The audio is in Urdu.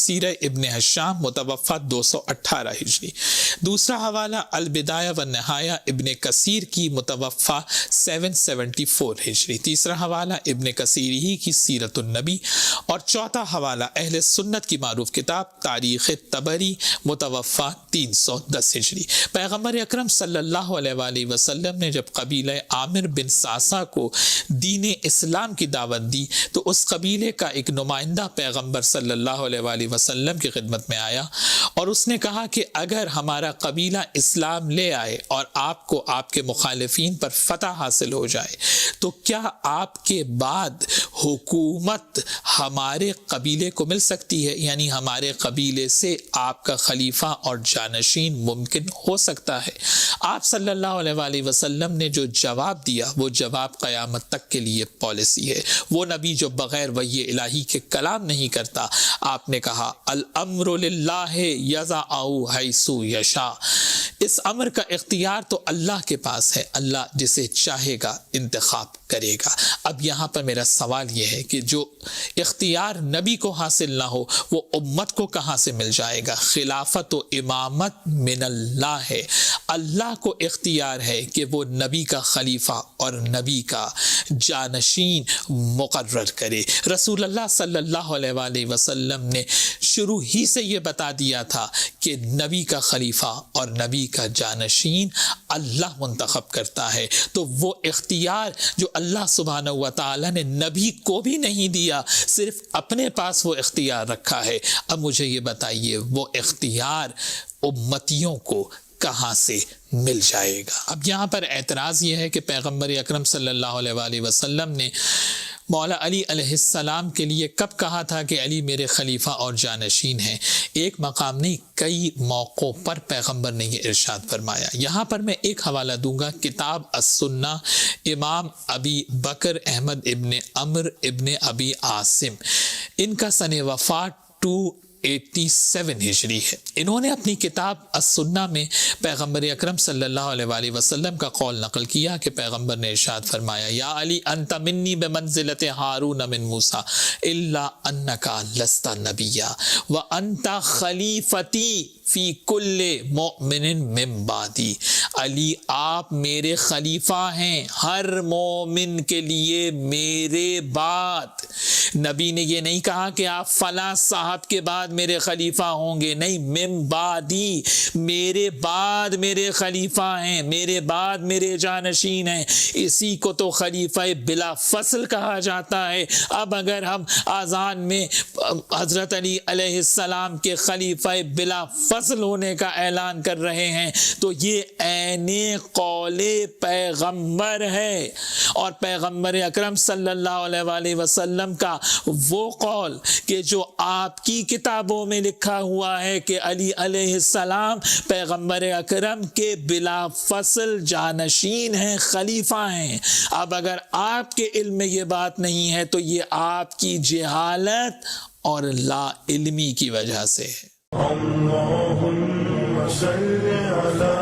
سیرہ ابن ہشام متوفہ 218 ہجری۔ دوسرا حوالہ البدایہ و نہایہ ابن کثیر کی متوفہ 774 ہجری۔ تیسرا حوالہ ابن کثیر ہی کی سیرت النبی، اور چوتھا حوالہ اہل سنت کی معروف کتاب تاریخ طبری متوفہ 310 ہجری۔ پیغمبر اکرم صلی اللہ علیہ وآلہ وسلم نے جب قبیلہ عامر بن ساسا کو دین اسلام کی دعوت دی تو اس قبیلے کا ایک نمائندہ پیغمبر صلی اللہ علیہ وآلہ وسلم کی خدمت میں آیا اور اس نے کہا کہ اگر ہمارا قبیلہ اسلام لے آئے اور آپ کو آپ کے مخالفین پر فتح حاصل ہو جائے تو کیا آپ کے بعد حکومت ہمارے قبیلے کو مل سکتی ہے، یعنی ہمارے قبیلے سے آپ کا خلیفہ اور جانشین ممکن ہو سکتا ہے؟ آپ صلی اللہ علیہ وآلہ وسلم نے جو جواب دیا وہ جواب قیامت تک کے لیے پالیسی ہے۔ وہ نبی جو بغیر وحی الہی کے کلام نہیں کرتا، آپ نے کہا الامر للہ یضع حیث یشاء، اس امر کا اختیار تو اللہ کے پاس ہے، اللہ جسے چاہے گا انتخاب کرے گا۔ اب یہاں پر میرا سوال یہ ہے کہ جو اختیار نبی کو حاصل نہ ہو وہ امت کو کہاں سے مل جائے گا؟ خلافت و امامت من اللہ ہے، اللہ کو اختیار ہے کہ وہ نبی کا خلیفہ اور نبی کا جانشین مقرر کرے۔ رسول اللہ صلی اللہ علیہ وآلہ وسلم نے شروع ہی سے یہ بتا دیا تھا کہ نبی کا خلیفہ اور نبی کا جانشین اللہ منتخب کرتا ہے، تو وہ اختیار جو اللہ سبحانہ و تعالی نے نبی کو بھی نہیں دیا، صرف اپنے پاس وہ اختیار رکھا ہے۔ اب مجھے یہ بتائیے وہ اختیار امتیوں کو کہاں سے مل جائے گا؟ اب یہاں پر اعتراض یہ ہے کہ پیغمبر اکرم صلی اللہ علیہ وآلہ وسلم نے مولا علی علیہ السلام کے لیے کب کہا تھا کہ علی میرے خلیفہ اور جانشین ہیں؟ ایک مقام نہیں، کئی موقعوں پر پیغمبر نے یہ ارشاد فرمایا۔ یہاں پر میں ایک حوالہ دوں گا، کتاب السنہ، امام ابی بکر احمد ابن عمر ابن ابی عاصم، ان کا سن وفات 287 ہجری ہے۔ انہوں نے اپنی کتاب السنہ میں پیغمبر اکرم صلی اللہ علیہ وآلہ وسلم کا قول نقل کیا کہ پیغمبر نے ارشاد فرمایا یا علی انت منی بمنزلت ہارون من موسیٰ الا انکا لست نبیا وانت خلیفتی فی کل مؤمن من بعدی۔ علی آپ میرے خلیفہ ہیں ہر مومن کے لیے میرے بعد۔ نبی نے یہ نہیں کہا کہ آپ فلاں صاحب کے بعد میرے خلیفہ ہوں گے، نہیں، من بعدی، میرے بعد میرے خلیفہ ہیں، میرے بعد میرے جانشین ہیں۔ اسی کو تو خلیفہ بلا فصل کہا جاتا ہے۔ اب اگر ہم آذان میں حضرت علی علیہ السلام کے خلیفہ بلا فصل ہونے کا اعلان کر رہے ہیں تو یہ عین قول پیغمبر ہے، اور پیغمبر اکرم صلی اللہ علیہ وآلہ وسلم کا وہ قول کہ جو آپ کی کتابوں میں لکھا ہوا ہے کہ علی علیہ السلام پیغمبر اکرم کے بلا فصل جانشین ہیں، خلیفہ ہیں۔ اب اگر آپ کے علم میں یہ بات نہیں ہے تو یہ آپ کی جہالت اور لا علمی کی وجہ سے ہے۔ اللہم صل علی